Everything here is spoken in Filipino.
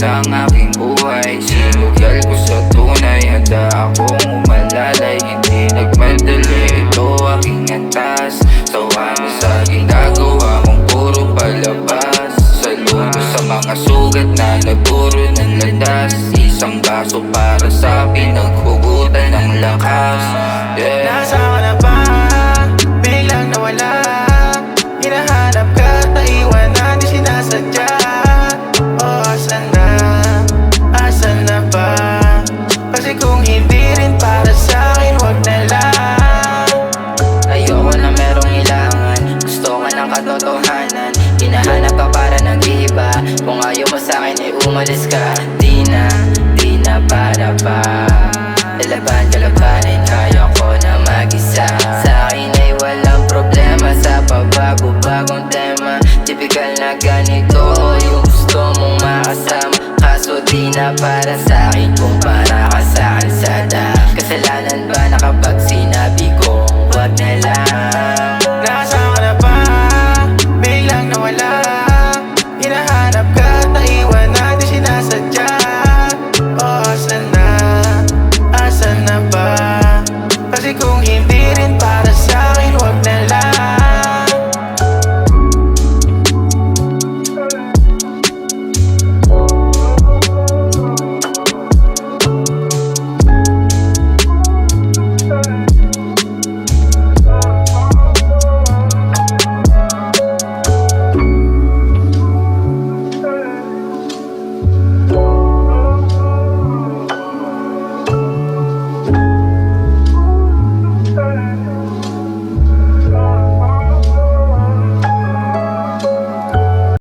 ng aking buhay. Sinugal ko sa tunay, handa akong umalalay. Hindi nagmadali, ito aking antas. Sawa na sa ginagawa mong puro palabas. Saludo sa mga sugat na nagpuro ng landas. Isang baso para sa pinaghugutan ng lakas. Nasaan ka na ba? Biglang nawala. Hinahanap ka, naiwan na di sinasadya. Oh, asan na? Asan na ba? Kasi kung hindi rin para sa'kin, wag na lang. Ayoko na merong ilangan, gusto ka ng katotohanan. Hinahanap ka para nag-iiba, kung ayaw mo sa'kin ay umalis ka. Di na para pa kalabanin, kaya ko na mag-isa. Sa'kin ay walang problema sa pabago-bagong tema. Typical na ganito yung gusto mong makasama. Kaso di na para sa'kin.